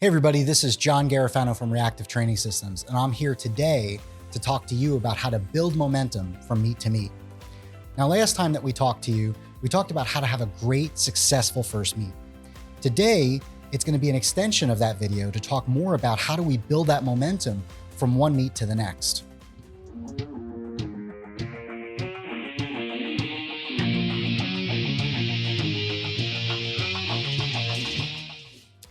Hey everybody, this is John Garofano from Reactive Training Systems, and I'm here today to talk to you about how to build momentum from meet to meet. Now, last time that we talked to you, we talked about how to have a great, successful first meet. Today, it's going to be an extension of that video to talk more about how do we build that momentum from one meet to the next.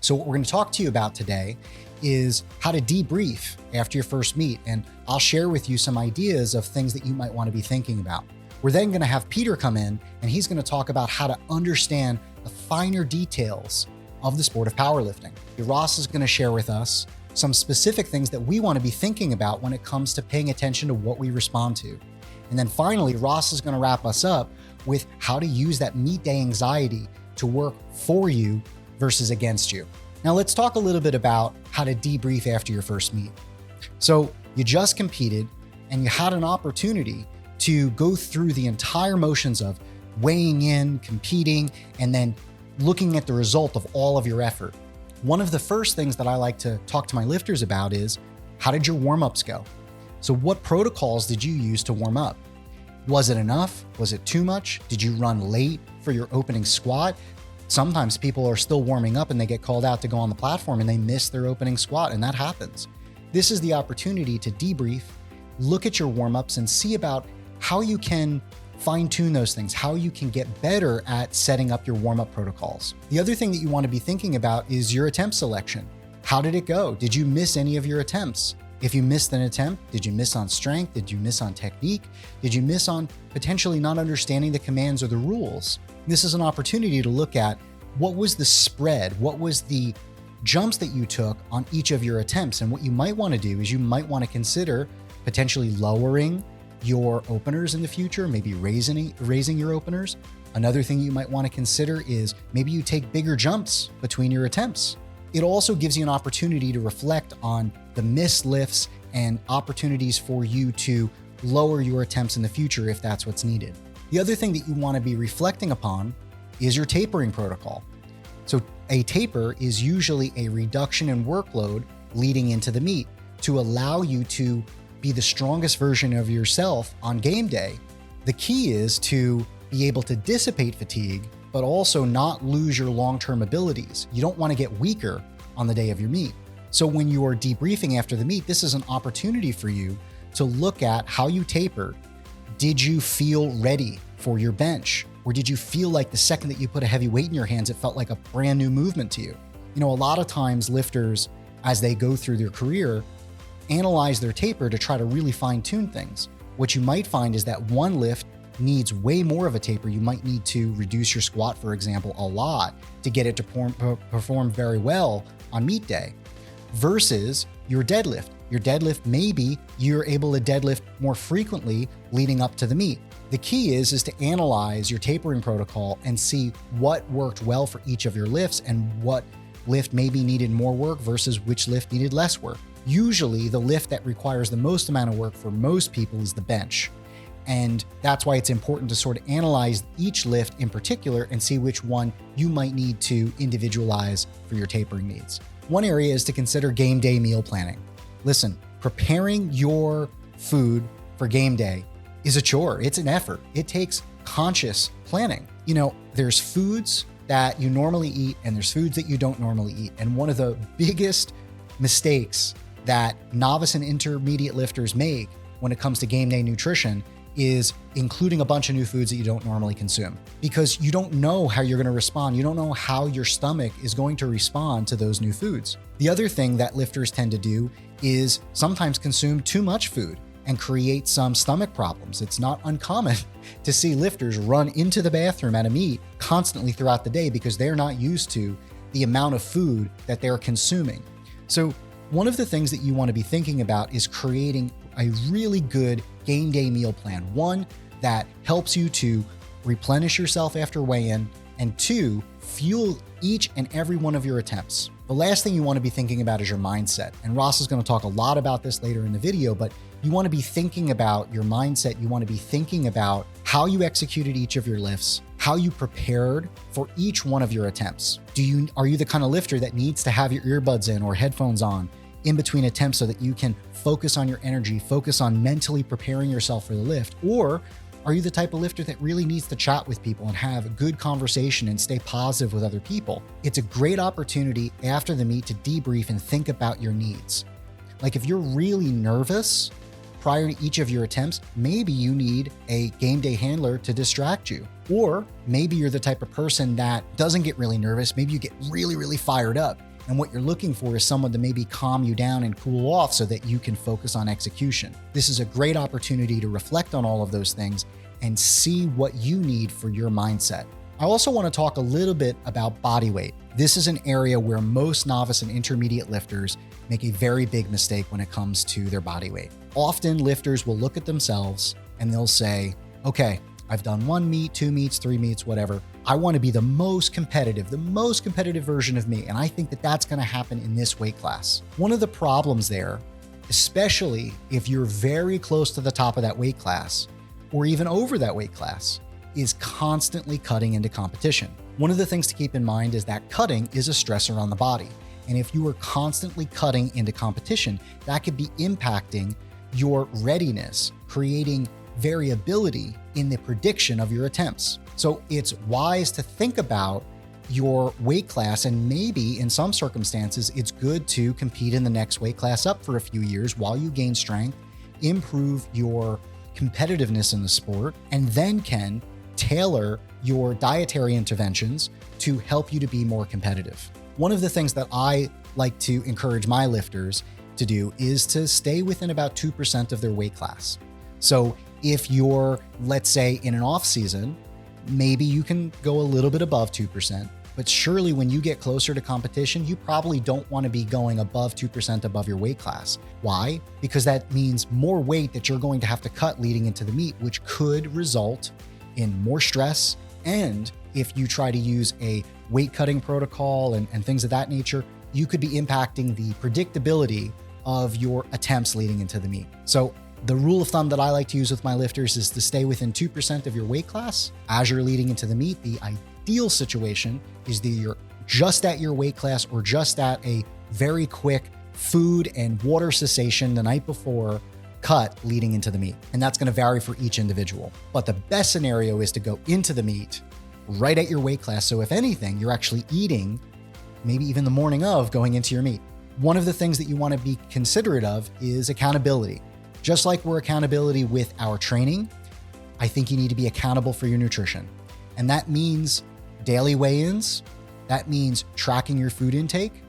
So what we're going to talk to you about today is how to debrief after your first meet, and I'll share with you some ideas of things that you might want to be thinking about. We're then going to have Peter come in, and he's going to talk about how to understand the finer details of the sport of powerlifting. Ross is going to share with us some specific things that we want to be thinking about when it comes to paying attention to what we respond to. And then finally, Ross is going to wrap us up with how to use that meet day anxiety to work for you versus against you. Now let's talk a little bit about how to debrief after your first meet. So you just competed and you had an opportunity to go through the entire motions of weighing in, competing, and then looking at the result of all of your effort. One of the first things that I like to talk to my lifters about is, how did your warm-ups go? So what protocols did you use to warm up? Was it enough? Was it too much? Did you run late for your opening squat? Sometimes people are still warming up and they get called out to go on the platform and they miss their opening squat, and that happens. This is the opportunity to debrief, look at your warm-ups and see about how you can fine-tune those things, how you can get better at setting up your warm-up protocols. The other thing that you want to be thinking about is your attempt selection. How did it go? Did you miss any of your attempts? If you missed an attempt, did you miss on strength? Did you miss on technique? Did you miss on potentially not understanding the commands or the rules? This is an opportunity to look at what was the spread, what was the jumps that you took on each of your attempts. And what you might want to do is you might want to consider potentially lowering your openers in the future, maybe raising your openers. Another thing you might want to consider is maybe you take bigger jumps between your attempts. It also gives you an opportunity to reflect on the missed lifts and opportunities for you to lower your attempts in the future if that's what's needed. The other thing that you want to be reflecting upon is your tapering protocol. So a taper is usually a reduction in workload leading into the meet to allow you to be the strongest version of yourself on game day. The key is to be able to dissipate fatigue, but also not lose your long-term abilities. You don't want to get weaker on the day of your meet. So when you are debriefing after the meet, this is an opportunity for you to look at how you tapered. Did you feel ready for your bench? Or did you feel like the second that you put a heavy weight in your hands, it felt like a brand new movement to you? You know, a lot of times lifters, as they go through their career, analyze their taper to try to really fine-tune things. What you might find is that one lift needs way more of a taper. You might need to reduce your squat, for example, a lot to get it to perform very well on meet day, versus your deadlift. Your deadlift, maybe you're able to deadlift more frequently leading up to the meet. The key is to analyze your tapering protocol and see what worked well for each of your lifts and what lift maybe needed more work versus which lift needed less work. Usually the lift that requires the most amount of work for most people is the bench. And that's why it's important to sort of analyze each lift in particular and see which one you might need to individualize for your tapering needs. One area is to consider game day meal planning. Listen, preparing your food for game day is a chore. It's an effort. It takes conscious planning. You know, there's foods that you normally eat and there's foods that you don't normally eat. And one of the biggest mistakes that novice and intermediate lifters make when it comes to game day nutrition is including a bunch of new foods that you don't normally consume, because you don't know how you're going to respond. You don't know how your stomach is going to respond to those new foods. The other thing that lifters tend to do is sometimes consume too much food and create some stomach problems. It's not uncommon to see lifters run into the bathroom at a meet constantly throughout the day because they're not used to the amount of food that they're consuming. So one of the things that you want to be thinking about is creating a really good game day meal plan, one that helps you to replenish yourself after weigh-in, And 2, fuel each and every one of your attempts. The last thing you want to be thinking about is your mindset. And Ross is going to talk a lot about this later in the video, but you want to be thinking about your mindset. You want to be thinking about how you executed each of your lifts, how you prepared for each one of your attempts. Are you the kind of lifter that needs to have your earbuds in or headphones on in between attempts so that you can focus on your energy, focus on mentally preparing yourself for the lift? Or are you the type of lifter that really needs to chat with people and have a good conversation and stay positive with other people? It's a great opportunity after the meet to debrief and think about your needs. Like if you're really nervous prior to each of your attempts, maybe you need a game day handler to distract you. Or maybe you're the type of person that doesn't get really nervous. Maybe you get really, really fired up. And what you're looking for is someone to maybe calm you down and cool off so that you can focus on execution. This is a great opportunity to reflect on all of those things and see what you need for your mindset. I also want to talk a little bit about body weight. This is an area where most novice and intermediate lifters make a very big mistake when it comes to their body weight. Often lifters will look at themselves and they'll say, okay, I've done 1 meet, 2 meets, 3 meets, whatever. I want to be the most competitive version of me. And I think that that's going to happen in this weight class. One of the problems there, especially if you're very close to the top of that weight class or even over that weight class, is constantly cutting into competition. One of the things to keep in mind is that cutting is a stressor on the body. And if you are constantly cutting into competition, that could be impacting your readiness, creating variability in the prediction of your attempts. So it's wise to think about your weight class, and maybe in some circumstances, it's good to compete in the next weight class up for a few years while you gain strength, improve your competitiveness in the sport, and then can tailor your dietary interventions to help you to be more competitive. One of the things that I like to encourage my lifters to do is to stay within about 2% of their weight class. So if you're, let's say, in an off season, maybe you can go a little bit above 2%, but surely when you get closer to competition, you probably don't want to be going above 2% above your weight class. Why? Because that means more weight that you're going to have to cut leading into the meet, which could result in more stress. And if you try to use a weight cutting protocol and things of that nature, you could be impacting the predictability of your attempts leading into the meet. So the rule of thumb that I like to use with my lifters is to stay within 2% of your weight class as you're leading into the meet. The ideal situation is that you're just at your weight class or just at a very quick food and water cessation the night before cut leading into the meet. And that's going to vary for each individual. But the best scenario is to go into the meet right at your weight class. So if anything, you're actually eating maybe even the morning of going into your meet. One of the things that you want to be considerate of is accountability. Just like we're accountability with our training, I think you need to be accountable for your nutrition. And that means daily weigh-ins, that means tracking your food intake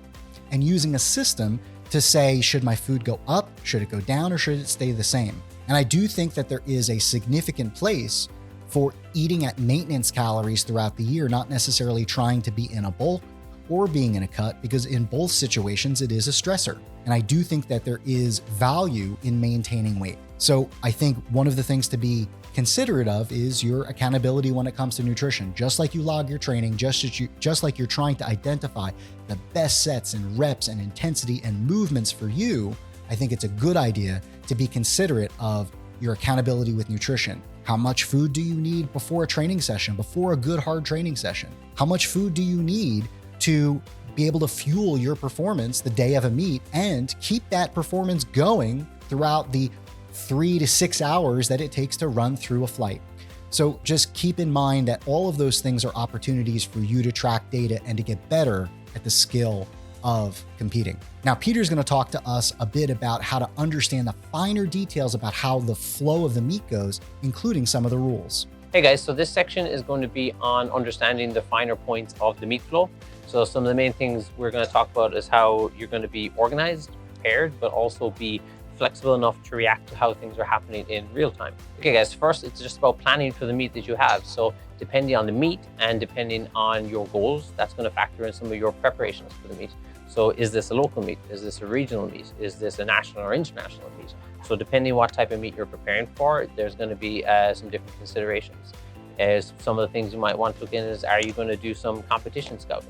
and using a system to say, should my food go up, should it go down, or should it stay the same? And I do think that there is a significant place for eating at maintenance calories throughout the year, not necessarily trying to be in a bulk or being in a cut, because in both situations, it is a stressor. And I do think that there is value in maintaining weight. So I think one of the things to be considerate of is your accountability when it comes to nutrition. Just like you log your training, just like you're trying to identify the best sets and reps and intensity and movements for you, I think it's a good idea to be considerate of your accountability with nutrition. How much food do you need before a training session, before a good hard training session? How much food do you need to be able to fuel your performance the day of a meet and keep that performance going throughout the 3 to 6 hours that it takes to run through a flight? So just keep in mind that all of those things are opportunities for you to track data and to get better at the skill of competing. Now, Peter's going to talk to us a bit about how to understand the finer details about how the flow of the meet goes, including some of the rules. Hey guys, so this section is going to be on understanding the finer points of the meet flow. So some of the main things we're going to talk about is how you're going to be organized, prepared, but also be flexible enough to react to how things are happening in real time. Okay guys, first it's just about planning for the meet that you have. So depending on the meet and depending on your goals, that's going to factor in some of your preparations for the meet. So is this a local meet? Is this a regional meet? Is this a national or international meet? So depending what type of meet you're preparing for, there's going to be some different considerations. Some of the things you might want to look in is, are you going to do some competition scouting?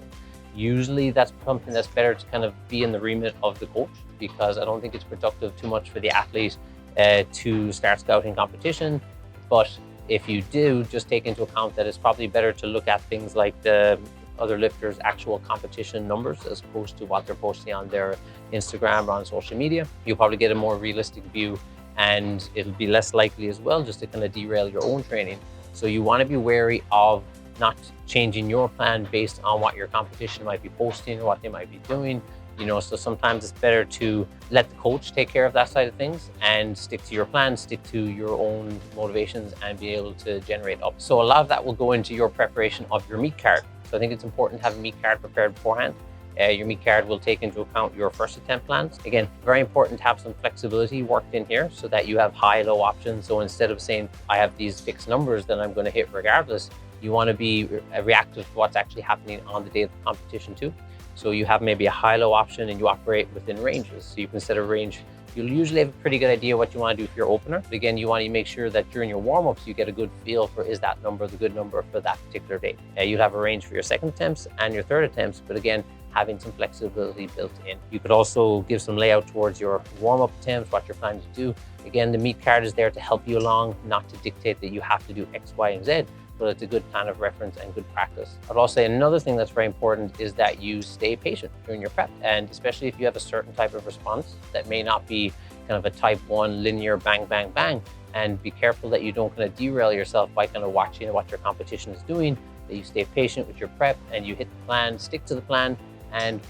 Usually that's something that's better to kind of be in the remit of the coach, because I don't think it's productive too much for the athlete to start scouting competition. But if you do, just take into account that it's probably better to look at things like the other lifters' actual competition numbers as opposed to what they're posting on their Instagram or on social media. You'll probably get a more realistic view, and it'll be less likely as well just to kind of derail your own training. So you want to be wary of not changing your plan based on what your competition might be posting or what they might be doing. So sometimes it's better to let the coach take care of that side of things and stick to your plan, stick to your own motivations, and be able to generate up. So a lot of that will go into your preparation of your meet card. So I think it's important to have a meet card prepared beforehand. Your meet card will take into account your first attempt plans. Again, very important to have some flexibility worked in here so that you have high-low options. So instead of saying, I have these fixed numbers that I'm going to hit regardless, you want to be reactive to what's actually happening on the day of the competition too. So you have maybe a high-low option and you operate within ranges. So you can set a range. You'll usually have a pretty good idea what you want to do for your opener. But again, you want to make sure that during your warm-ups, you get a good feel for, is that number the good number for that particular day? You'll have a range for your second attempts and your third attempts, but again, having some flexibility built in. You could also give some layout towards your warm-up attempts, what you're planning to do. Again, the meet card is there to help you along, not to dictate that you have to do X, Y, and Z, but it's a good plan of reference and good practice. I'd also say another thing that's very important is that you stay patient during your prep, and especially if you have a certain type of response that may not be kind of a type 1 linear bang, bang, bang, and be careful that you don't kind of derail yourself by kind of watching what your competition is doing, that you stay patient with your prep and you hit the plan, stick to the plan, and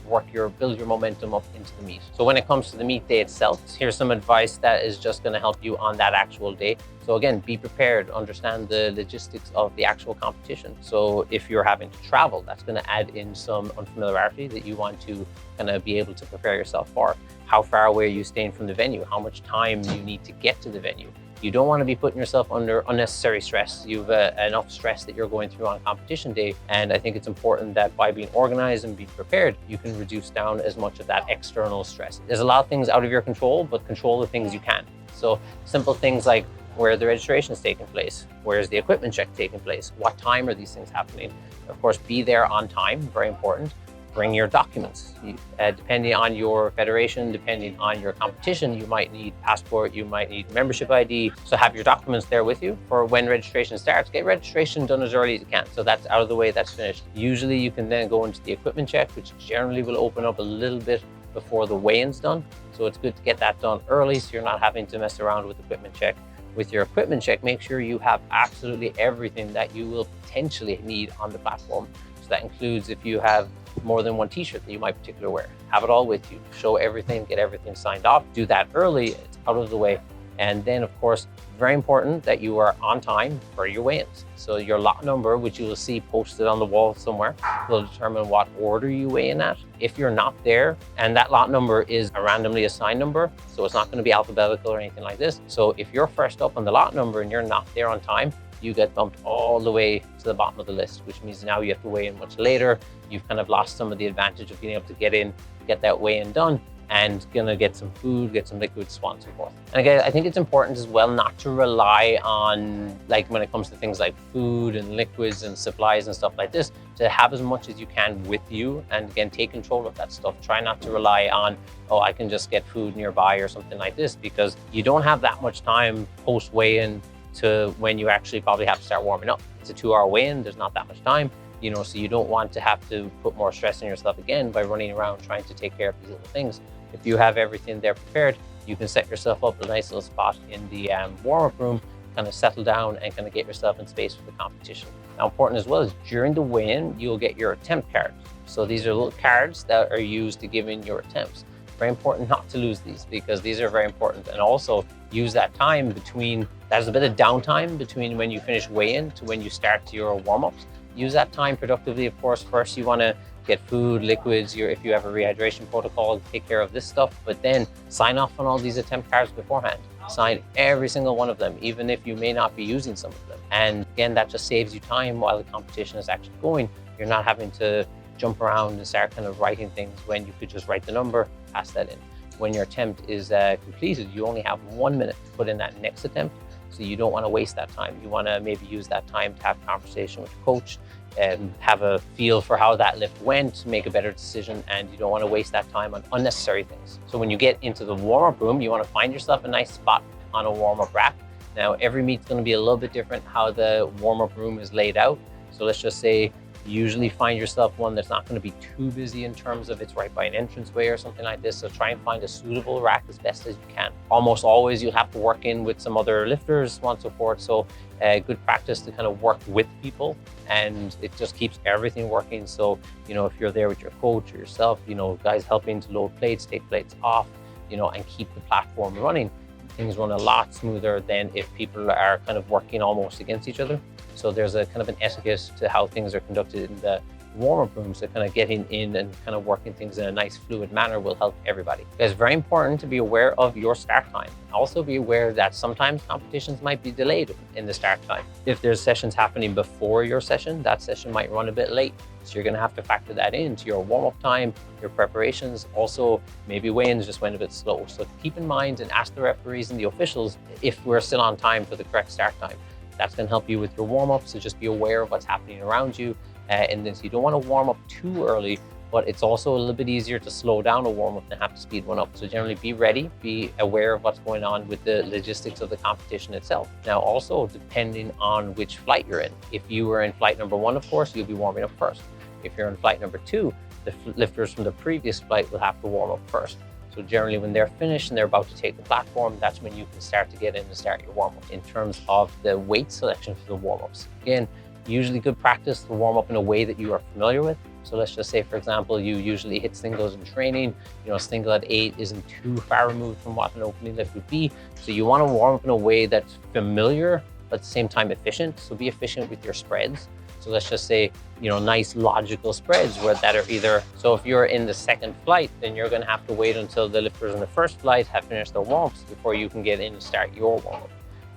build your momentum up into the meet. So when it comes to the meet day itself, here's some advice that is just going to help you on that actual day. So again, be prepared, understand the logistics of the actual competition. So if you're having to travel, that's going to add in some unfamiliarity that you want to kind of be able to prepare yourself for. How far away are you staying from the venue? How much time you need to get to the venue? You don't want to be putting yourself under unnecessary stress. You've enough stress that you're going through on competition day. And I think it's important that by being organized and being prepared, you can reduce down as much of that external stress. There's a lot of things out of your control, but control the things you can. So simple things like where the registration is taking place, where's the equipment check taking place, what time are these things happening? Of course, be there on time, very important. Bring your documents. Depending on your federation, depending on your competition, you might need passport, you might need membership ID. So have your documents there with you for when registration starts. Get registration done as early as you can. So that's out of the way, that's finished. Usually you can then go into the equipment check, which generally will open up a little bit before the weigh-in's done. So it's good to get that done early so you're not having to mess around with equipment check. With your equipment check, make sure you have absolutely everything that you will potentially need on the platform. So that includes if you have more than one t-shirt that you might particularly wear. Have it all with you. Show everything, get everything signed off. Do that early, it's out of the way. And then of course, very important that you are on time for your weigh-ins. So your lot number, which you will see posted on the wall somewhere, will determine what order you weigh in at. If you're not there, and that lot number is a randomly assigned number, so it's not going to be alphabetical or anything like this. So if you're first up on the lot number and you're not there on time, you get bumped all the way to the bottom of the list, which means now you have to weigh in much later. You've kind of lost some of the advantage of being able to get that weigh-in done, and gonna get some food, get some liquids, so on and so forth. And again, I think it's important as well not to rely on, like when it comes to things like food and liquids and supplies and stuff like this, to have as much as you can with you, and again, take control of that stuff. Try not to rely on, oh, I can just get food nearby or something like this, because you don't have that much time post weigh-in to when you actually probably have to start warming up. It's a 2-hour weigh-in, there's not that much time, so you don't want to have to put more stress on yourself again by running around trying to take care of these little things. If you have everything there prepared, you can set yourself up a nice little spot in the warm-up room, kind of settle down and kind of get yourself in space for the competition. Now, important as well is during the weigh-in, you'll get your attempt cards. So these are little cards that are used to give in your attempts. Very important not to lose these, because these are very important. And also use that time between, there's a bit of downtime between when you finish weigh-in to when you start your warm-ups. Use that time productively. Of course, first you want to get food, liquids, if you have a rehydration protocol, take care of this stuff, but then sign off on all these attempt cards beforehand. Sign every single one of them, even if you may not be using some of them. And again, that just saves you time while the competition is actually going. You're not having to jump around and start kind of writing things when you could just write the number, pass that in. When your attempt is completed, you only have 1 minute to put in that next attempt. So you don't want to waste that time. You want to maybe use that time to have a conversation with your coach and have a feel for how that lift went, make a better decision, and you don't want to waste that time on unnecessary things. So when you get into the warm-up room, you want to find yourself a nice spot on a warm-up rack. Now, every meet's going to be a little bit different how the warm-up room is laid out. So let's just say you usually find yourself one that's not going to be too busy in terms of it's right by an entranceway or something like this. So try and find a suitable rack as best as you can. Almost always you'll have to work in with some other lifters, so on and so forth. So good practice to kind of work with people, and it just keeps everything working. So, you know, if you're there with your coach or yourself, you know, guys helping to load plates, take plates off, you know, and keep the platform running, things run a lot smoother than if people are kind of working almost against each other. So there's a kind of an etiquette to how things are conducted in the warm-up room. So kind of getting in and kind of working things in a nice fluid manner will help everybody. It's very important to be aware of your start time. Also be aware that sometimes competitions might be delayed in the start time. If there's sessions happening before your session, that session might run a bit late. So you're going to have to factor that into your warm-up time, your preparations. Also, maybe weigh-ins just went a bit slow. So keep in mind and ask the referees and the officials if we're still on time for the correct start time. That's going to help you with your warm-up. So just be aware of what's happening around you. And then so you don't want to warm up too early, but it's also a little bit easier to slow down a warm-up than have to speed one up. So generally be ready, be aware of what's going on with the logistics of the competition itself. Now also, depending on which flight you're in. If you were in flight number 1, of course, you'll be warming up first. If you're in flight number 2, the lifters from the previous flight will have to warm up first. So generally when they're finished and they're about to take the platform, that's when you can start to get in and start your warm-up. In terms of the weight selection for the warm-ups, again, usually good practice to warm up in a way that you are familiar with. So let's just say, for example, you usually hit singles in training. You know, single at 8 isn't too far removed from what an opening lift would be. So you want to warm up in a way that's familiar, but at the same time efficient. So be efficient with your spreads. So let's just say, you know, nice logical spreads where that are either, so if you're in the second flight, then you're going to have to wait until the lifters in the first flight have finished their warm-ups before you can get in and start your warm-up.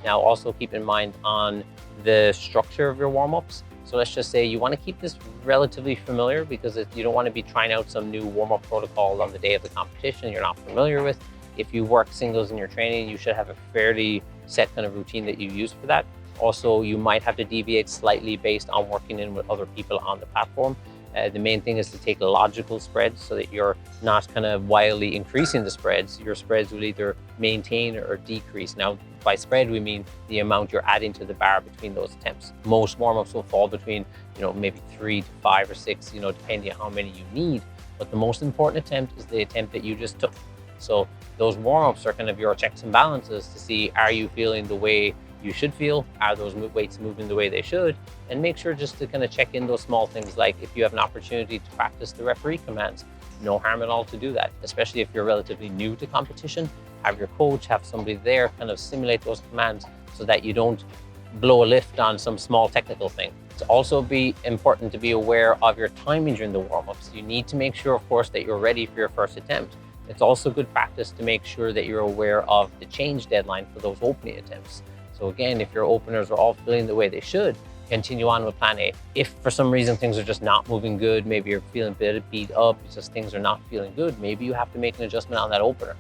Now, also keep in mind on the structure of your warm-ups. So let's just say you want to keep this relatively familiar because you don't want to be trying out some new warm-up protocol on the day of the competition you're not familiar with. If you work singles in your training, you should have a fairly set kind of routine that you use for that. Also, you might have to deviate slightly based on working in with other people on the platform. The main thing is to take logical spreads so that you're not kind of wildly increasing the spreads. Your spreads will either maintain or decrease. Now, by spread, we mean the amount you're adding to the bar between those attempts. Most warm-ups will fall between, you know, maybe 3 to 5 or 6, you know, depending on how many you need. But the most important attempt is the attempt that you just took. So those warm-ups are kind of your checks and balances to see, are you feeling the way you should feel? Are those weights moving the way they should? And make sure just to kind of check in those small things, like if you have an opportunity to practice the referee commands, no harm at all to do that, especially if you're relatively new to competition. Have your coach, have somebody there kind of simulate those commands so that you don't blow a lift on some small technical thing. It's also be important to be aware of your timing during the warm-ups. You need to make sure, of course, that you're ready for your first attempt. It's also good practice to make sure that you're aware of the change deadline for those opening attempts. So again, if your openers are all feeling the way they should, continue on with plan A. If for some reason things are just not moving good, maybe you're feeling a bit beat up, it's just things are not feeling good, maybe you have to make an adjustment on that opener.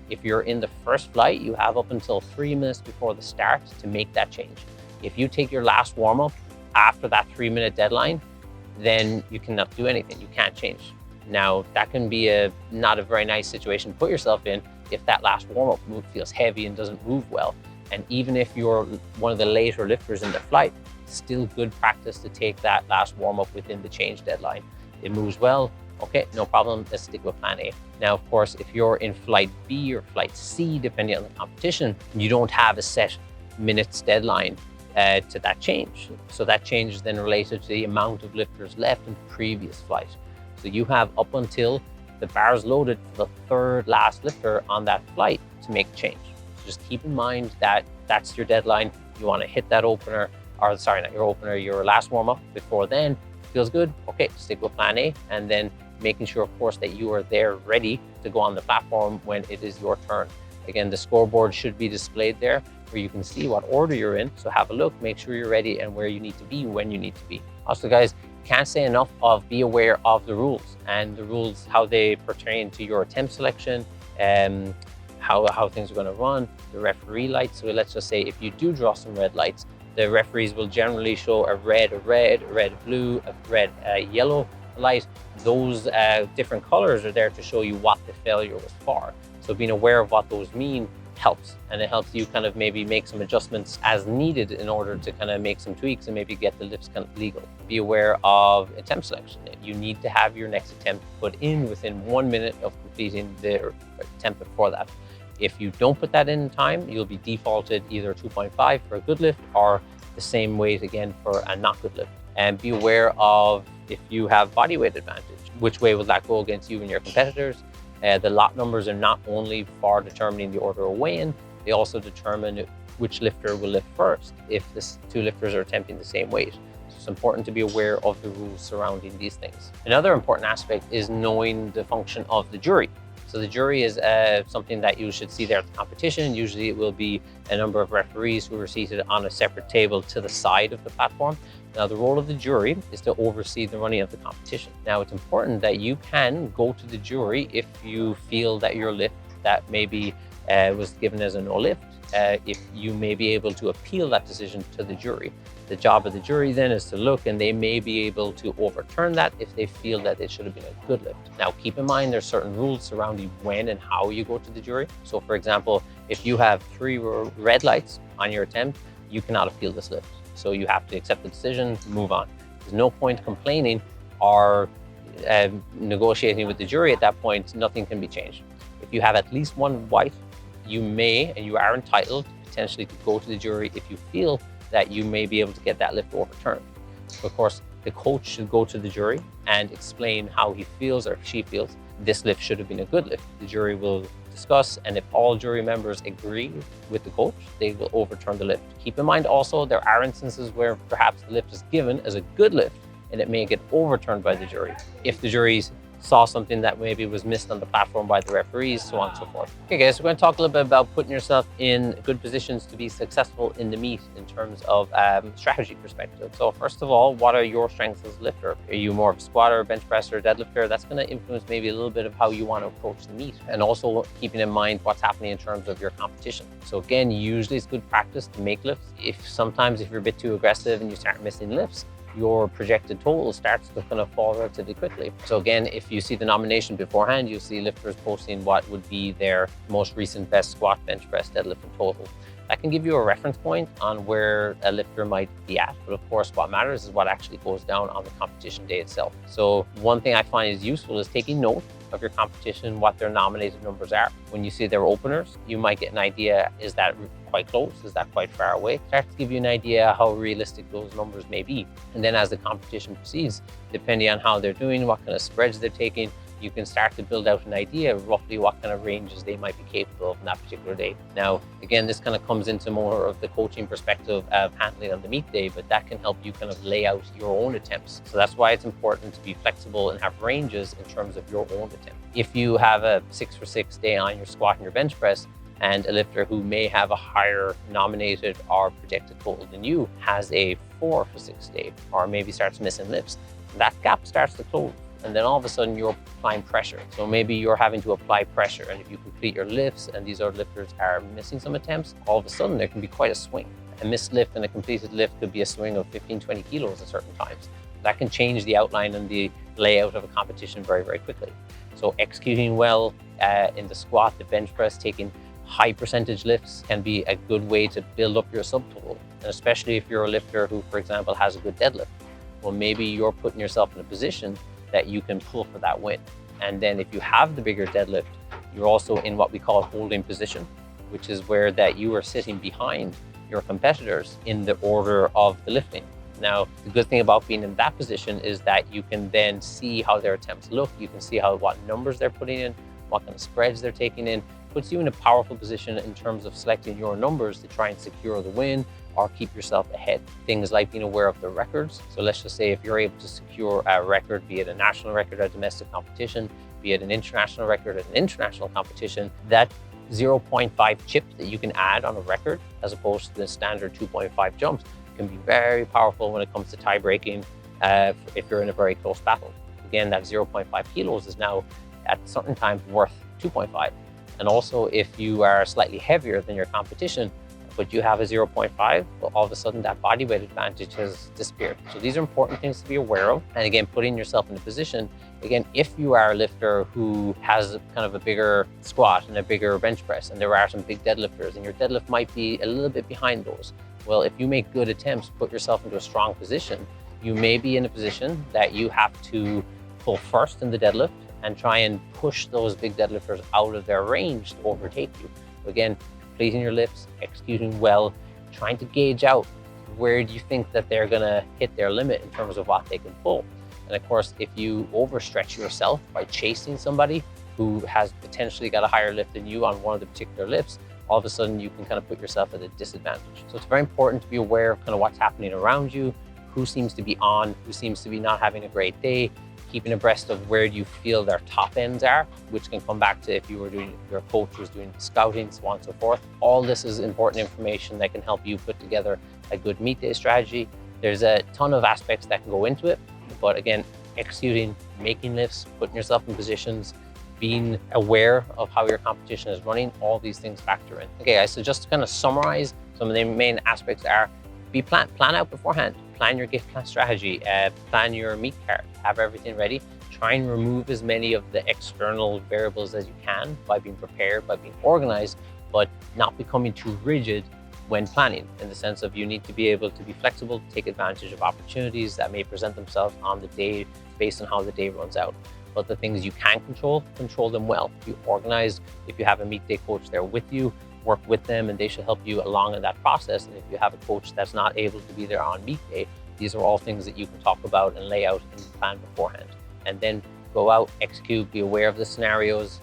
If you're in the first flight, you have up until 3 minutes before the start to make that change. If you take your last warm-up after that 3-minute deadline, then you cannot do anything, you can't change. Now, that can be not a very nice situation to put yourself in if that last warm-up move feels heavy and doesn't move well. And even if you're one of the later lifters in the flight, still good practice to take that last warm-up within the change deadline. It moves well, okay, no problem, let's stick with plan A. Now, of course, if you're in flight B or flight C, depending on the competition, you don't have a set minutes deadline to that change. So that change is then related to the amount of lifters left in the previous flight. So you have up until the bar is loaded for the third last lifter on that flight to make a change. Just keep in mind that that's your deadline. You want to hit that opener, or sorry, not your opener, your last warm-up before then. Feels good? Okay, stick with plan A, and then making sure, of course, that you are there ready to go on the platform when it is your turn. Again, the scoreboard should be displayed there where you can see what order you're in. So have a look, make sure you're ready and where you need to be when you need to be. Also, guys, can't say enough of be aware of the rules and the rules, how they pertain to your attempt selection, how things are going to run, the referee lights. So let's just say if you do draw some red lights, the referees will generally show a red, blue, a red, yellow light. Those different colors are there to show you what the failure was for. So being aware of what those mean helps, and it helps you kind of maybe make some adjustments as needed in order to kind of make some tweaks and maybe get the lifts kind of legal. Be aware of attempt selection. You need to have your next attempt put in within 1 minute of completing the attempt before that. If you don't put that in time, you'll be defaulted either 2.5 for a good lift or the same weight again for a not good lift. And be aware of if you have body weight advantage, which way will that go against you and your competitors? The lot numbers are not only for determining the order of weigh-in, they also determine which lifter will lift first if the two lifters are attempting the same weight. So it's important to be aware of the rules surrounding these things. Another important aspect is knowing the function of the jury. So the jury is something that you should see there at the competition. Usually it will be a number of referees who are seated on a separate table to the side of the platform. Now, the role of the jury is to oversee the running of the competition. Now, it's important that you can go to the jury if you feel that your lift that maybe was given as a no lift, if you may be able to appeal that decision to the jury. The job of the jury then is to look, and they may be able to overturn that if they feel that it should have been a good lift. Now, keep in mind there's certain rules surrounding when and how you go to the jury. So for example, if you have 3 red lights on your attempt, you cannot appeal this lift. So you have to accept the decision, move on. There's no point complaining or negotiating with the jury at that point. Nothing can be changed. If you have at least 1 white, you may and you are entitled potentially to go to the jury if you feel that you may be able to get that lift overturned. Of course, the coach should go to the jury and explain how he feels or she feels this lift should have been a good lift. The jury will discuss, and if all jury members agree with the coach, they will overturn the lift. Keep in mind also, there are instances where perhaps the lift is given as a good lift and it may get overturned by the jury if the juries saw something that maybe was missed on the platform by the referees, so on and so forth. Okay guys, we're going to talk a little bit about putting yourself in good positions to be successful in the meet in terms of strategy perspective. So first of all, what are your strengths as a lifter? Are you more of a squatter, bench presser, deadlifter? That's going to influence maybe a little bit of how you want to approach the meet, and also keeping in mind what's happening in terms of your competition. So again, usually it's good practice to make lifts. Sometimes if you're a bit too aggressive and you start missing lifts, your projected total starts to kind of fall relatively quickly. So again, if you see the nomination beforehand, you'll see lifters posting what would be their most recent best squat, bench press, deadlift, and total. That can give you a reference point on where a lifter might be at, but of course what matters is what actually goes down on the competition day itself. So one thing I find is useful is taking note of your competition, what their nominated numbers are. When you see their openers, you might get an idea, is that quite close? Is that quite far away? Start to give you an idea how realistic those numbers may be. And then as the competition proceeds, depending on how they're doing, what kind of spreads they're taking, you can start to build out an idea of roughly what kind of ranges they might be capable of on that particular day. Now, again, this kind of comes into more of the coaching perspective of handling on the meet day, but that can help you kind of lay out your own attempts. So that's why it's important to be flexible and have ranges in terms of your own attempt. If you have a 6 for 6 day on your squat and your bench press, and a lifter who may have a higher nominated or projected total than you has a 4 for 6 day, or maybe starts missing lifts, that gap starts to close. And then all of a sudden you're applying pressure. So maybe you're having to apply pressure. And if you complete your lifts and these other lifters are missing some attempts, all of a sudden there can be quite a swing. A missed lift and a completed lift could be a swing of 15, 20 kilos at certain times. That can change the outline and the layout of a competition very, very quickly. So executing well in the squat, the bench press, taking high percentage lifts can be a good way to build up your subtotal. And especially if you're a lifter who, for example, has a good deadlift, well, maybe you're putting yourself in a position that you can pull for that win. And then if you have the bigger deadlift, you're also in what we call holding position, which is where that you are sitting behind your competitors in the order of the lifting. Now, the good thing about being in that position is that you can then see how their attempts look. You can see what numbers they're putting in, what kind of spreads they're taking in. Puts you in a powerful position in terms of selecting your numbers to try and secure the win or keep yourself ahead. Things like being aware of the records. So let's just say if you're able to secure a record, be it a national record at a domestic competition, be it an international record at an international competition, that 0.5 chip that you can add on a record as opposed to the standard 2.5 jumps can be very powerful when it comes to tie breaking if you're in a very close battle. Again, that 0.5 kilos is now at certain times worth 2.5. And also, if you are slightly heavier than your competition, but you have a 0.5, well, all of a sudden that body weight advantage has disappeared. So these are important things to be aware of. And again, putting yourself in a position, again, if you are a lifter who has kind of a bigger squat and a bigger bench press, and there are some big deadlifters, and your deadlift might be a little bit behind those, well, if you make good attempts, put yourself into a strong position, you may be in a position that you have to pull first in the deadlift and try and push those big deadlifters out of their range to overtake you. So again, completing your lifts, executing well, trying to gauge out where do you think that they're gonna hit their limit in terms of what they can pull. And of course, if you overstretch yourself by chasing somebody who has potentially got a higher lift than you on one of the particular lifts, all of a sudden you can kind of put yourself at a disadvantage. So it's very important to be aware of kind of what's happening around you, who seems to be on, who seems to be not having a great day, keeping abreast of where you feel their top ends are, which can come back to if you were doing, your coach was doing scouting, so on and so forth. All this is important information that can help you put together a good meet day strategy. There's a ton of aspects that can go into it, but again, executing, making lifts, putting yourself in positions, being aware of how your competition is running, all these things factor in. Okay guys, so just to kind of summarize, some of the main aspects are plan out beforehand. Plan your gift plan strategy, plan your meet card, have everything ready. Try and remove as many of the external variables as you can by being prepared, by being organized, but not becoming too rigid when planning, in the sense of you need to be able to be flexible, take advantage of opportunities that may present themselves on the day based on how the day runs out. But the things you can control them well. Be organized. If you have a meet day coach there with you, work with them and they should help you along in that process. And if you have a coach that's not able to be there on meet day, these are all things that you can talk about and lay out and plan beforehand. And then go out, execute, be aware of the scenarios,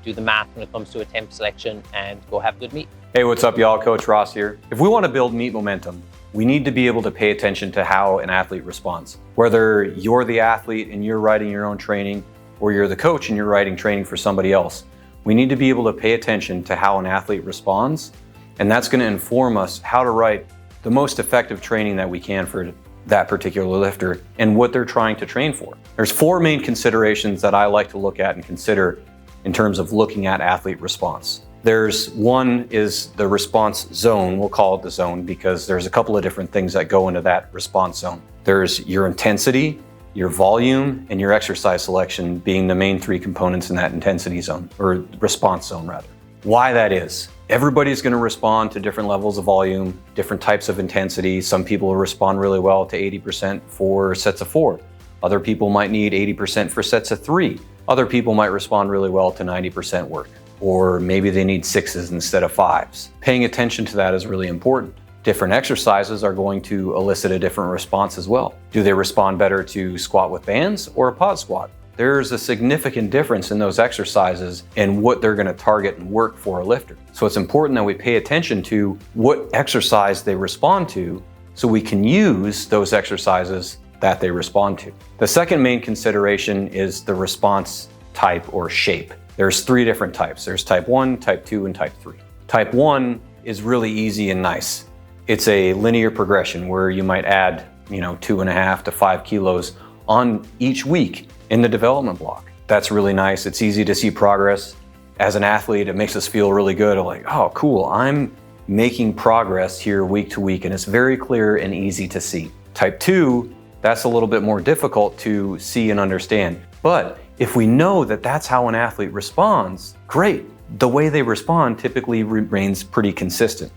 do the math when it comes to attempt selection, and go have a good meet. Hey, what's up y'all? Coach Ross here. If we want to build meet momentum, we need to be able to pay attention to how an athlete responds. Whether you're the athlete and you're writing your own training, or you're the coach and you're writing training for somebody else, we need to be able to pay attention to how an athlete responds, and that's going to inform us how to write the most effective training that we can for that particular lifter and what they're trying to train for. There's 4 main considerations that I like to look at and consider in terms of looking at athlete response. There's one is the response zone. We'll call it the zone because there's a couple of different things that go into that response zone. There's your intensity, your volume, and your exercise selection being the main 3 components in that intensity zone, or response zone rather. Why that is, everybody's gonna respond to different levels of volume, different types of intensity. Some people will respond really well to 80% for sets of 4. Other people might need 80% for sets of 3. Other people might respond really well to 90% work, or maybe they need 6s instead of 5s. Paying attention to that is really important. Different exercises are going to elicit a different response as well. Do they respond better to squat with bands or a pod squat? There's a significant difference in those exercises and what they're going to target and work for a lifter. So it's important that we pay attention to what exercise they respond to so we can use those exercises that they respond to. The second main consideration is the response type or shape. There's 3 different types. There's type 1, type 2, and type 3. Type 1 is really easy and nice. It's a linear progression where you might add, 2.5 to 5 kilos on each week in the development block. That's really nice. It's easy to see progress. As an athlete, it makes us feel really good. Like, oh, cool, I'm making progress here week to week, and it's very clear and easy to see. Type 2, that's a little bit more difficult to see and understand. But if we know that that's how an athlete responds, great. The way they respond typically remains pretty consistent.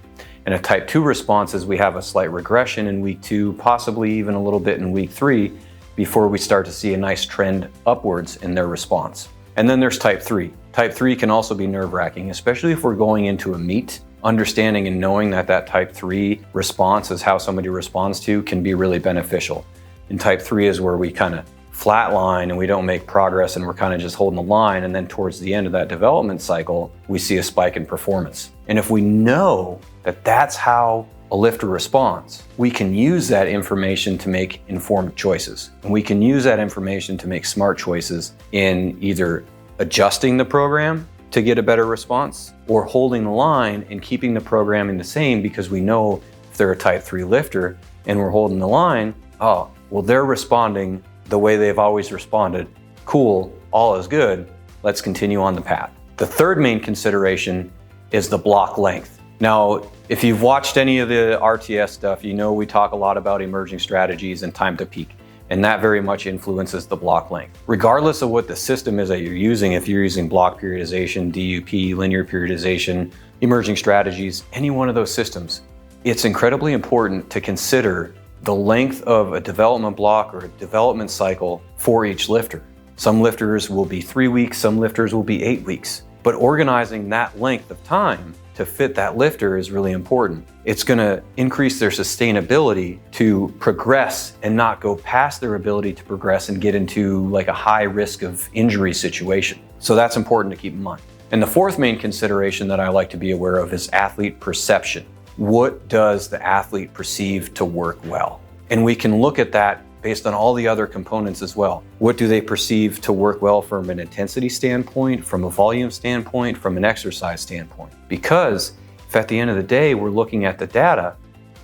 And a type 2 response is we have a slight regression in week 2, possibly even a little bit in week 3, before we start to see a nice trend upwards in their response. And then there's type 3. Type 3 can also be nerve-wracking, especially if we're going into a meet. Understanding and knowing that that type 3 response is how somebody responds to can be really beneficial. And type 3 is where we kind of flatline and we don't make progress and we're kind of just holding the line, and then towards the end of that development cycle, we see a spike in performance. And if we know that that's how a lifter responds, we can use that information to make informed choices. And we can use that information to make smart choices in either adjusting the program to get a better response or holding the line and keeping the programming the same, because we know if they're a type 3 lifter and we're holding the line, oh, well, they're responding the way they've always responded. Cool, all is good. Let's continue on the path. The third main consideration is the block length. Now, if you've watched any of the RTS stuff, you know we talk a lot about emerging strategies and time to peak, and that very much influences the block length. Regardless of what the system is that you're using, if you're using block periodization, DUP, linear periodization, emerging strategies, any one of those systems, it's incredibly important to consider the length of a development block or a development cycle for each lifter. Some lifters will be 3 weeks, some lifters will be 8 weeks, but organizing that length of time to fit that lifter is really important. It's gonna increase their sustainability to progress and not go past their ability to progress and get into like a high risk of injury situation. So that's important to keep in mind. And the fourth main consideration that I like to be aware of is athlete perception. What does the athlete perceive to work well? And we can look at that based on all the other components as well. What do they perceive to work well from an intensity standpoint, from a volume standpoint, from an exercise standpoint? Because if at the end of the day, we're looking at the data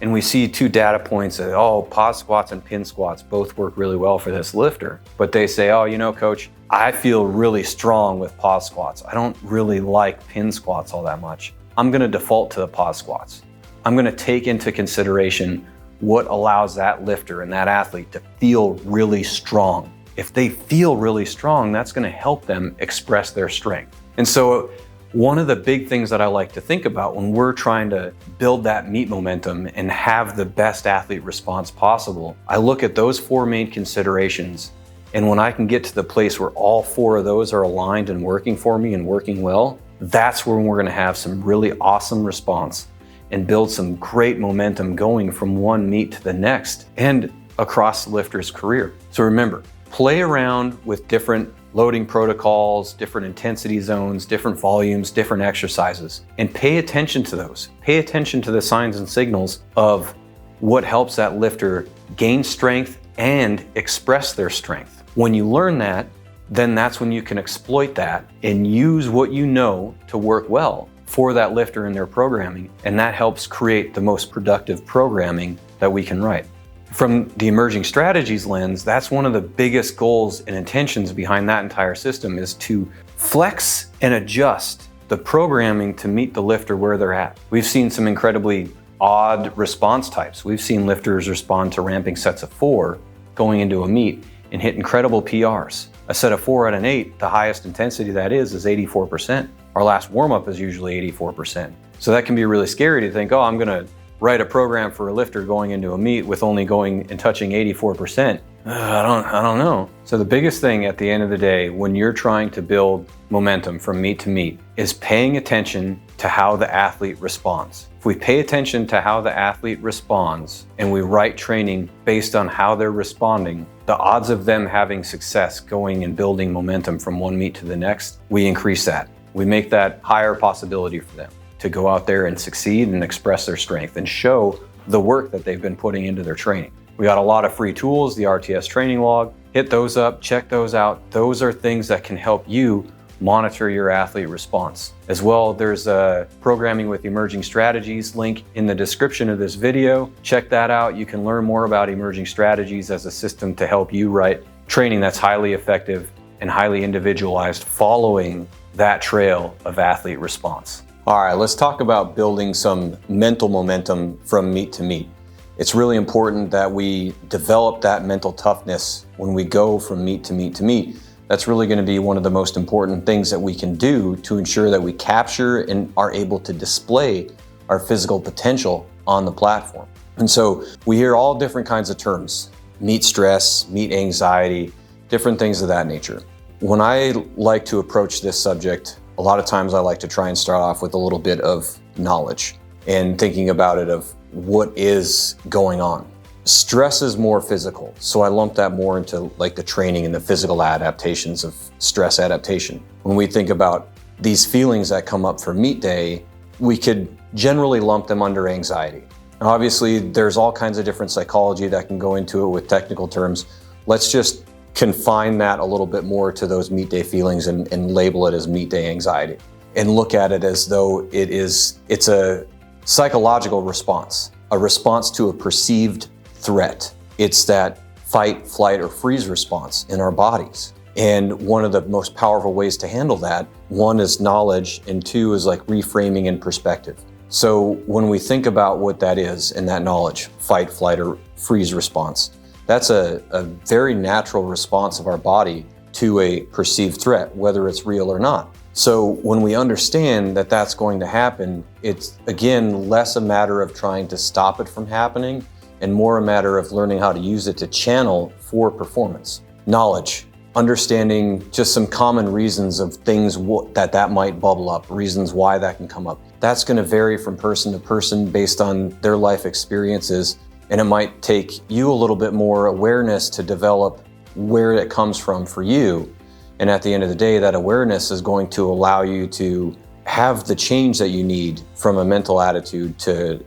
and we see 2 data points that, oh, pause squats and pin squats both work really well for this lifter, but they say, oh, you know, coach, I feel really strong with pause squats. I don't really like pin squats all that much. I'm gonna default to the pause squats. I'm gonna take into consideration what allows that lifter and that athlete to feel really strong. If they feel really strong, that's gonna help them express their strength. And so one of the big things that I like to think about when we're trying to build that meet momentum and have the best athlete response possible, I look at those 4 main considerations. And when I can get to the place where all 4 of those are aligned and working for me and working well, that's when we're gonna have some really awesome response and build some great momentum going from one meet to the next and across the lifter's career. So remember, play around with different loading protocols, different intensity zones, different volumes, different exercises, and pay attention to those. Pay attention to the signs and signals of what helps that lifter gain strength and express their strength. When you learn that, then that's when you can exploit that and use what you know to work well for that lifter in their programming, and that helps create the most productive programming that we can write. From the emerging strategies lens, that's one of the biggest goals and intentions behind that entire system, is to flex and adjust the programming to meet the lifter where they're at. We've seen some incredibly odd response types. We've seen lifters respond to ramping sets of 4 going into a meet and hit incredible PRs. A set of 4 at an 8, the highest intensity that is 84%. Our last warm-up is usually 84%. So that can be really scary to think, oh, I'm gonna write a program for a lifter going into a meet with only going and touching 84%. I don't know. So the biggest thing at the end of the day, when you're trying to build momentum from meet to meet, is paying attention to how the athlete responds. If we pay attention to how the athlete responds and we write training based on how they're responding, the odds of them having success going and building momentum from one meet to the next, we increase that. We make that higher possibility for them to go out there and succeed and express their strength and show the work that they've been putting into their training. We got a lot of free tools, the RTS Training Lab. Hit those up, check those out. Those are things that can help you monitor your athlete response. As well, there's a programming with emerging strategies link in the description of this video. Check that out. You can learn more about emerging strategies as a system to help you write training that's highly effective and highly individualized following that trail of athlete response. All right, let's talk about building some mental momentum from meet to meet. It's really important that we develop that mental toughness when we go from meet to meet to meet. That's really going to be one of the most important things that we can do to ensure that we capture and are able to display our physical potential on the platform. And so we hear all different kinds of terms: meet stress, meet anxiety, different things of that nature. When I like to approach this subject, a lot of times I like to try and start off with a little bit of knowledge and thinking about it of what is going on. Stress is more physical, so I lump that more into like the training and the physical adaptations of stress adaptation. When we think about these feelings that come up for meet day, we could generally lump them under anxiety. Now, obviously, there's all kinds of different psychology that can go into it with technical terms. Let's just confine that a little bit more to those meet day feelings and label it as meet day anxiety and look at it as though it's a psychological response, a response to a perceived threat. It's that fight, flight, or freeze response in our bodies. And one of the most powerful ways to handle that, one is knowledge, and two is like reframing and perspective. So when we think about what that is and that knowledge, fight, flight, or freeze response, that's a very natural response of our body to a perceived threat, whether it's real or not. So when we understand that that's going to happen, it's again less a matter of trying to stop it from happening and more a matter of learning how to use it to channel for performance. Knowledge, understanding just some common reasons of things that might bubble up, reasons why that can come up. That's going to vary from person to person based on their life experiences, and it might take you a little bit more awareness to develop where it comes from for you. And at the end of the day, that awareness is going to allow you to have the change that you need from a mental attitude to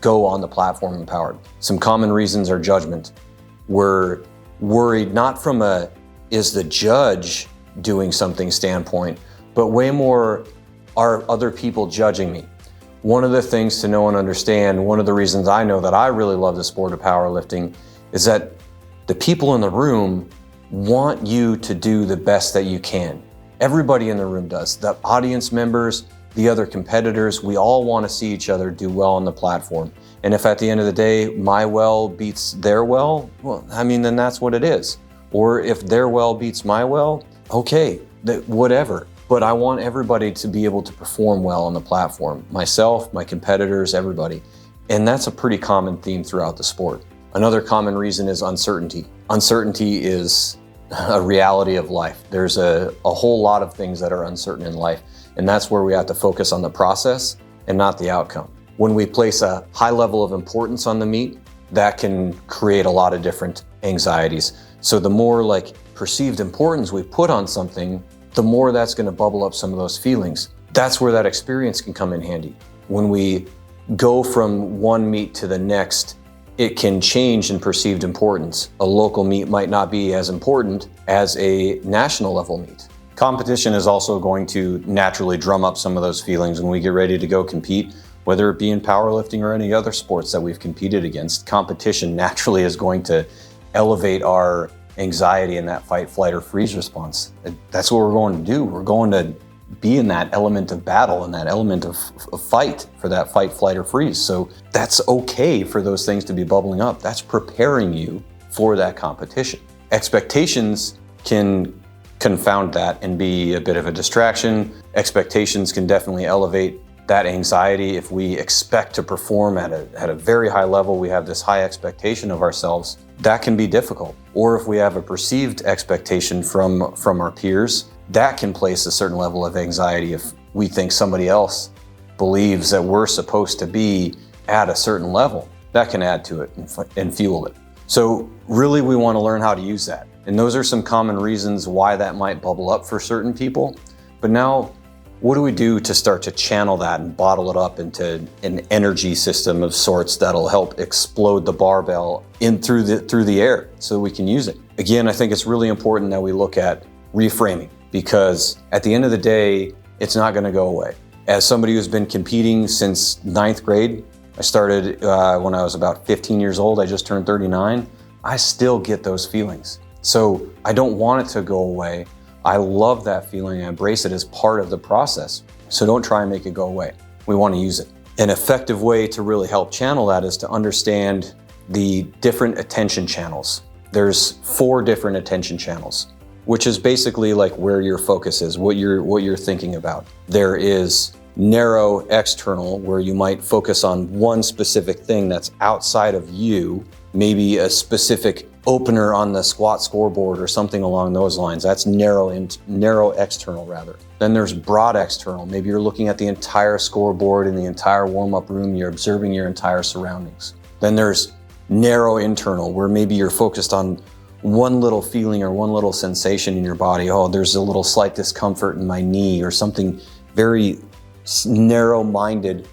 go on the platform empowered. Some common reasons are judgment. We're worried not from a is the judge doing something standpoint, but way more, are other people judging me? One of the things to know and understand, one of the reasons I know that I really love the sport of powerlifting is that the people in the room want you to do the best that you can. Everybody in the room does. The audience members, the other competitors, we all want to see each other do well on the platform. And if at the end of the day, my well beats their well, then that's what it is. Or if their well beats my well, okay, whatever. But I want everybody to be able to perform well on the platform. Myself, my competitors, everybody. And that's a pretty common theme throughout the sport. Another common reason is uncertainty. Uncertainty is a reality of life. There's a whole lot of things that are uncertain in life, and that's where we have to focus on the process and not the outcome. When we place a high level of importance on the meet, that can create a lot of different anxieties. So the more like perceived importance we put on something, the more that's going to bubble up some of those feelings. That's where that experience can come in handy. When we go from one meet to the next, it can change in perceived importance. A local meet might not be as important as a national level meet. Competition is also going to naturally drum up some of those feelings when we get ready to go compete, whether it be in powerlifting or any other sports that we've competed against. Competition naturally is going to elevate our anxiety in that fight, flight, or freeze response. That's what we're going to do. We're going to be in that element of battle and that element of fight for that fight, flight, or freeze. So that's okay for those things to be bubbling up. That's preparing you for that competition. Expectations can confound that and be a bit of a distraction. Expectations can definitely elevate that anxiety. If we expect to perform at a very high level, we have this high expectation of ourselves, that can be difficult. Or if we have a perceived expectation from our peers, that can place a certain level of anxiety if we think somebody else believes that we're supposed to be at a certain level. That can add to it and fuel it. So really we want to learn how to use that. And those are some common reasons why that might bubble up for certain people. But now, what do we do to start to channel that and bottle it up into an energy system of sorts that'll help explode the barbell in through the air so we can use it? Again, I think it's really important that we look at reframing, because at the end of the day, it's not going to go away. As somebody who's been competing since 9th grade, I started when I was about 15 years old. I just turned 39. I still get those feelings. So I don't want it to go away. I love that feeling. I embrace it as part of the process. So don't try and make it go away. We want to use it. An effective way to really help channel that is to understand the different attention channels. There's 4 different attention channels, which is basically like where your focus is, what you're thinking about. There is narrow external, where you might focus on one specific thing that's outside of you, maybe a specific opener on the squat scoreboard or something along those lines. That's narrow external rather. Then there's broad external. Maybe you're looking at the entire scoreboard in the entire warm-up room, you're observing your entire surroundings. Then there's narrow internal, where maybe you're focused on one little feeling or one little sensation in your body. Oh, there's a little slight discomfort in my knee, or something very narrow-minded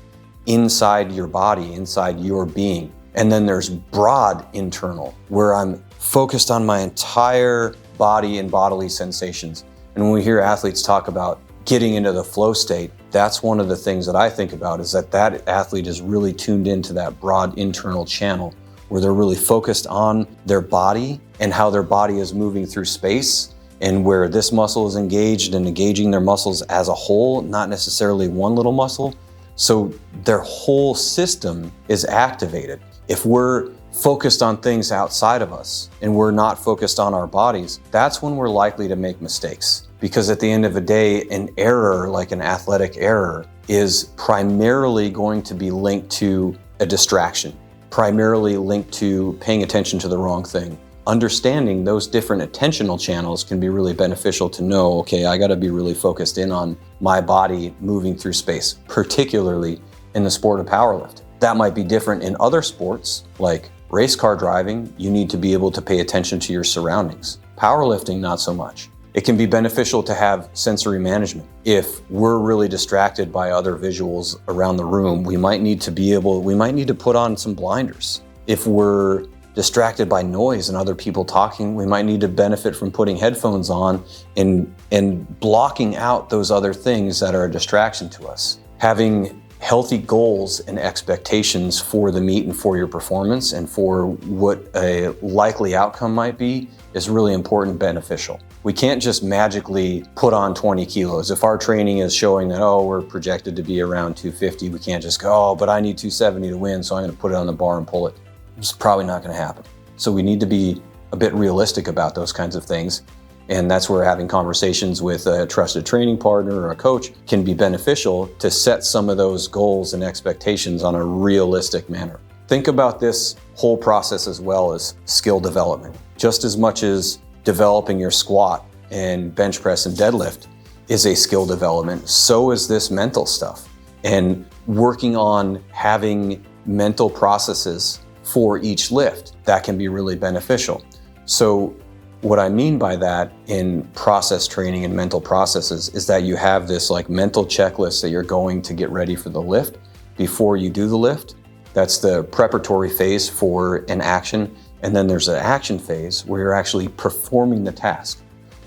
inside your body, inside your being. And then there's broad internal, where I'm focused on my entire body and bodily sensations. And when we hear athletes talk about getting into the flow state, that's one of the things that I think about, is that athlete is really tuned into that broad internal channel, where they're really focused on their body and how their body is moving through space, and where this muscle is engaged and engaging their muscles as a whole, not necessarily one little muscle. So their whole system is activated. If we're focused on things outside of us and we're not focused on our bodies, that's when we're likely to make mistakes. Because at the end of the day, an error, like an athletic error, is primarily going to be linked to a distraction, primarily linked to paying attention to the wrong thing. Understanding those different attentional channels can be really beneficial to know, okay, I gotta be really focused in on my body moving through space, particularly in the sport of powerlifting. That might be different in other sports, like race car driving. You need to be able to pay attention to your surroundings. Powerlifting, not so much. It can be beneficial to have sensory management. If we're really distracted by other visuals around the room, we might need to put on some blinders. If we're distracted by noise and other people talking, we might need to benefit from putting headphones on and blocking out those other things that are a distraction to us. Having healthy goals and expectations for the meet and for your performance and for what a likely outcome might be is really important and beneficial. We can't just magically put on 20 kilos. If our training is showing that, we're projected to be around 250, we can't just go, but I need 270 to win, so I'm gonna put it on the bar and pull it. It's probably not gonna happen. So we need to be a bit realistic about those kinds of things. And that's where having conversations with a trusted training partner or a coach can be beneficial to set some of those goals and expectations on a realistic manner. Think about this whole process as well as skill development. Just as much as developing your squat and bench press and deadlift is a skill development, so is this mental stuff. And working on having mental processes for each lift, that can be really beneficial. So what I mean by that in process training and mental processes is that you have this like mental checklist that you're going to get ready for the lift before you do the lift. That's the preparatory phase for an action. And then there's an action phase where you're actually performing the task.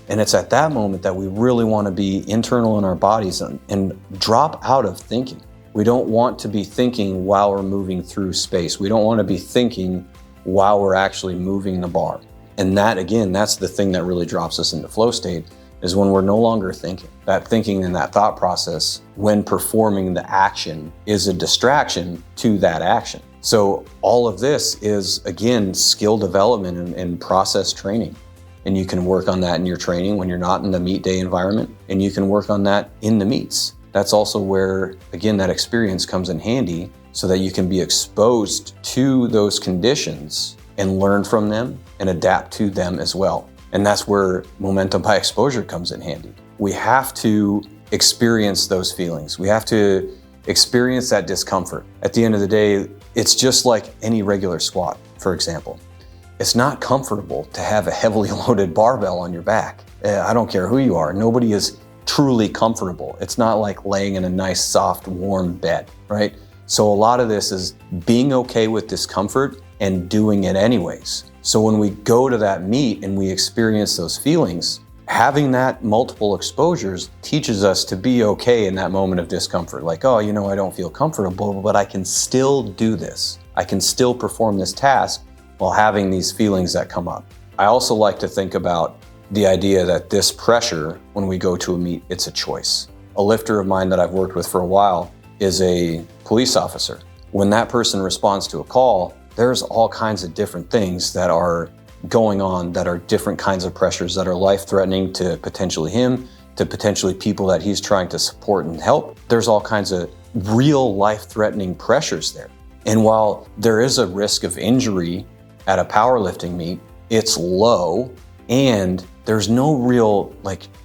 And it's at that moment that we really want to be internal in our bodies and drop out of thinking. We don't want to be thinking while we're moving through space. We don't want to be thinking while we're actually moving the bar. And that, again, that's the thing that really drops us into flow state, is when we're no longer thinking. That thinking and that thought process when performing the action is a distraction to that action. So all of this is, again, skill development and process training. And you can work on that in your training when you're not in the meet day environment, and you can work on that in the meets. That's also where, again, that experience comes in handy so that you can be exposed to those conditions and learn from them and adapt to them as well. And that's where momentum by exposure comes in handy. We have to experience those feelings. We have to experience that discomfort. At the end of the day, it's just like any regular squat, for example. It's not comfortable to have a heavily loaded barbell on your back. I don't care who you are. Nobody is truly comfortable. It's not like laying in a nice, soft, warm bed, right? So a lot of this is being okay with discomfort and doing it anyways. So when we go to that meet and we experience those feelings, having that multiple exposures teaches us to be okay in that moment of discomfort. Like, I don't feel comfortable, but I can still do this. I can still perform this task while having these feelings that come up. I also like to think about the idea that this pressure, when we go to a meet, it's a choice. A lifter of mine that I've worked with for a while is a police officer. When that person responds to a call, there's all kinds of different things that are going on that are different kinds of pressures that are life-threatening to potentially him, to potentially people that he's trying to support and help. There's all kinds of real life-threatening pressures there. And while there is a risk of injury at a powerlifting meet, it's low, and there's no real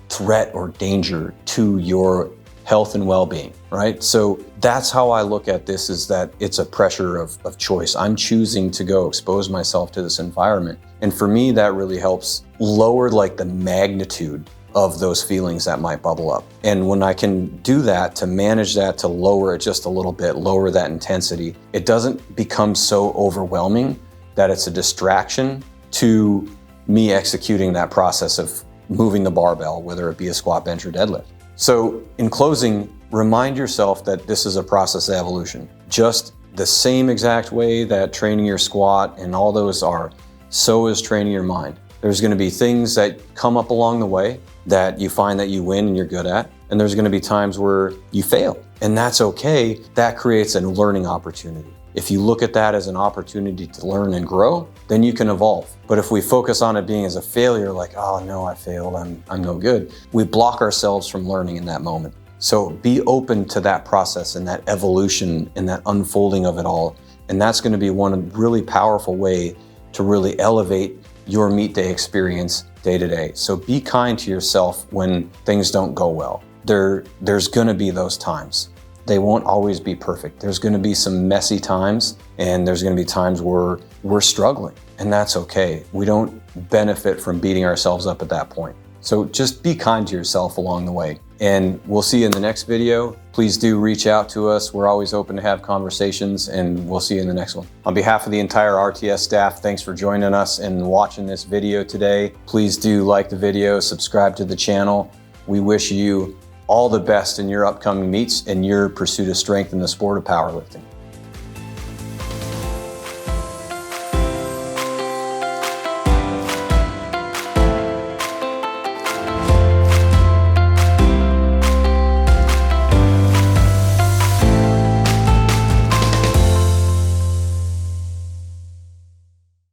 threat or danger to your health and well-being, right? So that's how I look at this, is that it's a pressure of choice. I'm choosing to go expose myself to this environment. And for me, that really helps lower the magnitude of those feelings that might bubble up. And when I can do that, to manage that, to lower it just a little bit, lower that intensity, it doesn't become so overwhelming that it's a distraction to me executing that process of moving the barbell, whether it be a squat, bench, or deadlift. So in closing, remind yourself that this is a process of evolution. Just the same exact way that training your squat and all those are, so is training your mind. There's going to be things that come up along the way that you find that you win and you're good at. And there's going to be times where you fail, and that's okay. That creates a learning opportunity. If you look at that as an opportunity to learn and grow, then you can evolve. But if we focus on it being as a failure, like, oh no, I failed, I'm no good, we block ourselves from learning in that moment. So be open to that process and that evolution and that unfolding of it all. And that's going to be one really powerful way to really elevate your meet day experience day to day. So be kind to yourself when things don't go well. There's going to be those times. They won't always be perfect. There's going to be some messy times, and there's going to be times where we're struggling, and that's okay. We don't benefit from beating ourselves up at that point. So just be kind to yourself along the way. And we'll see you in the next video. Please do reach out to us. We're always open to have conversations, and we'll see you in the next one. On behalf of the entire RTS staff, thanks for joining us and watching this video today. Please do like the video, subscribe to the channel. We wish you all the best in your upcoming meets and your pursuit of strength in the sport of powerlifting.